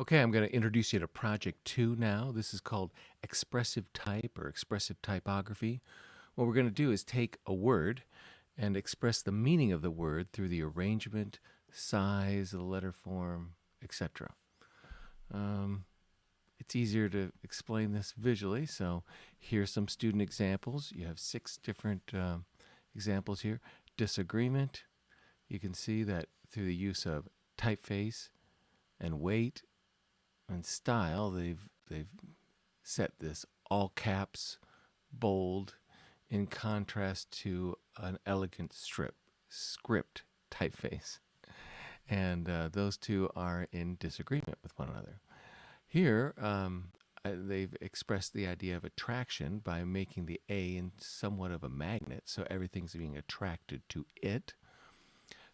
Okay, I'm going to introduce you to Project 2 now. This is called Expressive Type or Expressive Typography. What we're going to do is take a word and express the meaning of the word through the arrangement, size, the letter form, etc. Um, it's easier to explain this visually, so here's some student examples. You have 6 different examples here. Disagreement. You can see that through the use of typeface and weight and style, they've set this all caps, bold, in contrast to an elegant script typeface. And those two are in disagreement with one another. Here, they've expressed the idea of attraction by making the A in somewhat of a magnet, so everything's being attracted to it.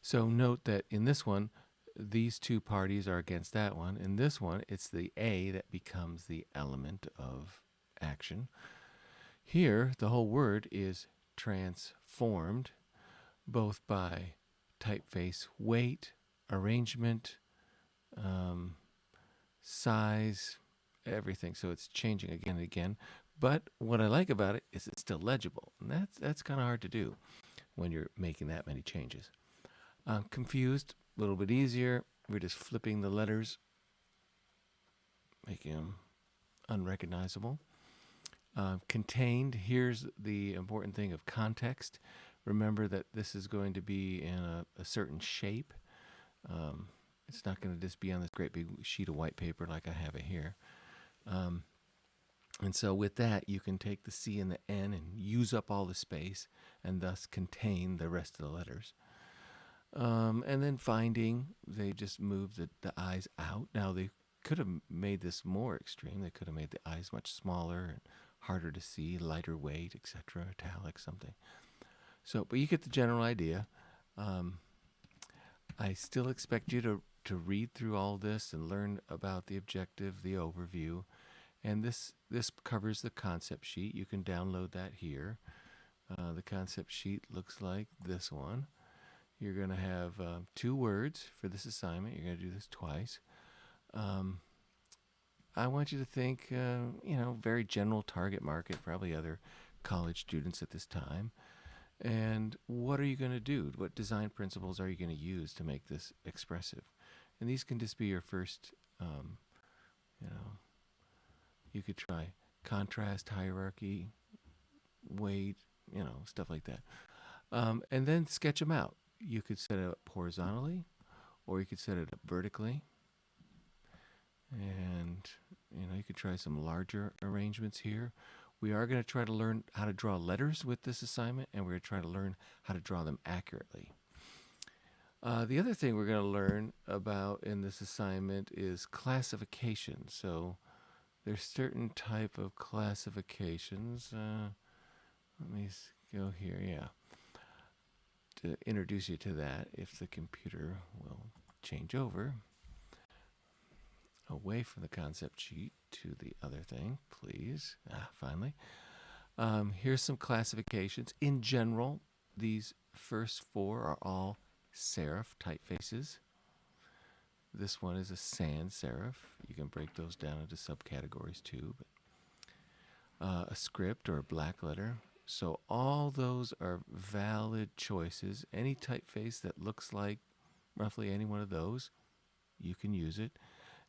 So note that in this one, these two parties are against that one. In this one, it's the A that becomes the element of action. Here, the whole word is transformed both by typeface weight, arrangement, um, size, everything. So it's changing again and again. But what I like about it is it's still legible. And that's kind of hard to do when you're making that many changes. Confused, a little bit easier. We're just flipping the letters, making them unrecognizable. Contained, here's the important thing of context. Remember that this is going to be in a certain shape. It's not going to just be on this great big sheet of white paper like I have it here. And so with that, you can take the C and the N and use up all the space and thus contain the rest of the letters. And then finding, they just moved the eyes out. Now, they could have made this more extreme. They could have made the eyes much smaller and harder to see, lighter weight, etc., italic, something. So, but you get the general idea. I still expect you to read through all this and learn about the objective, the overview. And this covers the concept sheet. You can download that here. The concept sheet looks like this one. You're going to have 2 words for this assignment. You're going to do this twice. I want you to think, very general target market, probably other college students at this time. And what are you going to do? What design principles are you going to use to make this expressive? And these can just be your first, you could try contrast, hierarchy, weight, stuff like that. And then sketch them out. You could set it up horizontally, or you could set it up vertically. And, you could try some larger arrangements here. We are going to try to learn how to draw letters with this assignment, and we're going to try to learn how to draw them accurately. The other thing we're going to learn about in this assignment is classification. So there's certain type of classifications. Let me go here, yeah. To introduce you to that, if the computer will change over away from the concept sheet to the other thing, please. Finally. Here's some classifications. In general, these first 4 are all serif typefaces. This one is a sans serif. You can break those down into subcategories too. But, a script or a black letter. So all those are valid choices. Any typeface that looks like roughly any one of those, you can use it.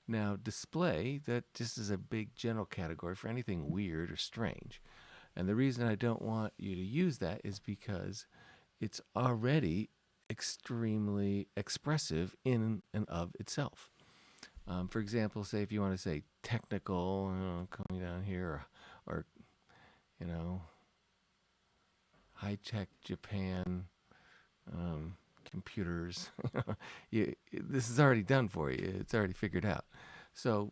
Now, display, that just is a big general category for anything weird or strange. And the reason I don't want you to use that is because it's already extremely expressive in and of itself. For example, say if you want to say technical, coming down here, or high-tech Japan computers. This is already done for you. It's already figured out. So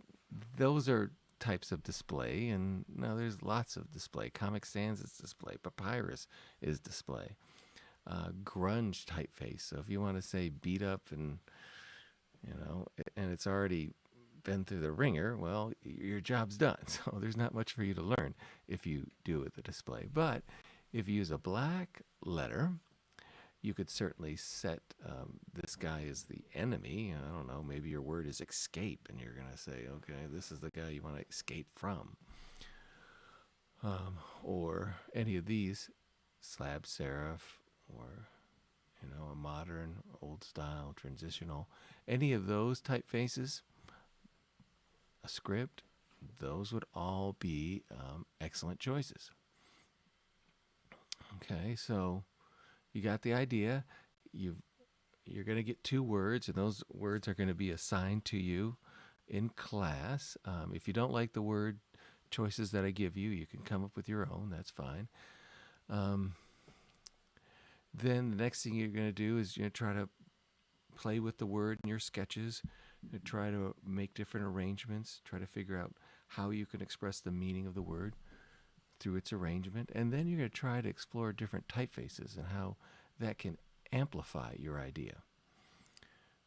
those are types of display, and now there's lots of display. Comic Sans is display. Papyrus is display. Grunge typeface. So if you want to say beat up and it's already been through the ringer, well, your job's done. So there's not much for you to learn if you do with the display. But if you use a black letter, You could certainly set this guy as the enemy. I don't know, maybe your word is escape, and you're going to say, okay, this is the guy you want to escape from. Or any of these, slab serif, or a modern, old style, transitional, any of those typefaces, a script, those would all be excellent choices. Okay, so you got the idea. You're going to get 2 words, and those words are going to be assigned to you in class. If you don't like the word choices that I give you, you can come up with your own. That's fine. Then the next thing you're going to do is try to play with the word in your sketches, try to make different arrangements, try to figure out how you can express the meaning of the word through its arrangement. And then you're going to try to explore different typefaces and how that can amplify your idea.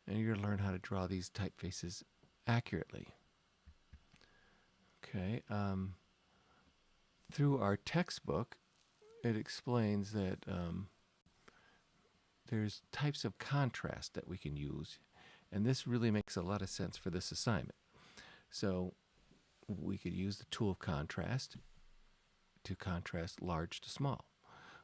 And you're going to learn how to draw these typefaces accurately. Okay. Through our textbook, it explains that there's types of contrast that we can use, and this really makes a lot of sense for this assignment. So we could use the tool of contrast to contrast large to small.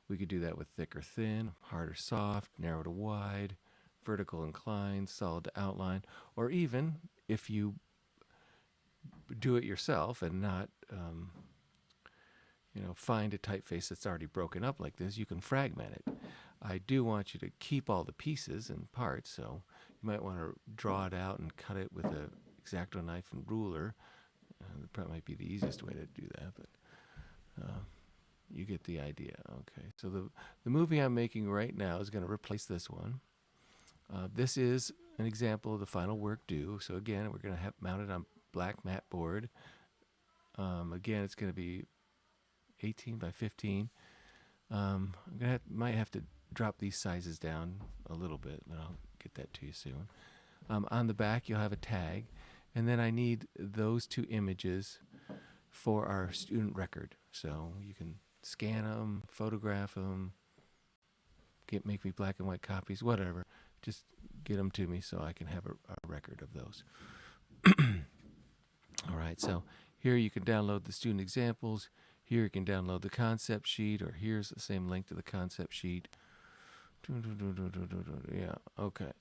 We could do that with thick or thin, hard or soft, narrow to wide, vertical inclined, solid to outline, or even if you do it yourself and not find a typeface that's already broken up like this, you can fragment it. I do want you to keep all the pieces and parts, so you might want to draw it out and cut it with a X-Acto knife and ruler. That probably might be the easiest way to do that, but you get the idea. Okay, so the movie I'm making right now is going to replace this one. This is an example of the final work due. So again, we're going to have mounted on black matte board. Again, it's going to be 18 by 15. Might have to drop these sizes down a little bit, and I'll get that to you soon. On the back, you'll have a tag, and then I need those 2 images for our student record. So you can scan them, photograph them, make me black and white copies, whatever. Just get them to me so I can have a record of those. All right, so here you can download the student examples. Here you can download the concept sheet, or here's the same link to the concept sheet. Yeah, okay.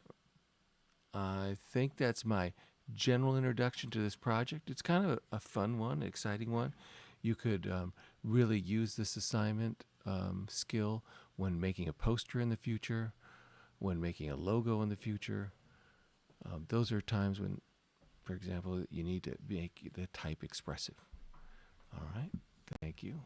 I think that's my general introduction to this project. It's kind of a fun one, exciting one. You could really use this assignment skill when making a poster in the future, when making a logo in the future. Those are times when, for example, you need to make the type expressive. All right, thank you.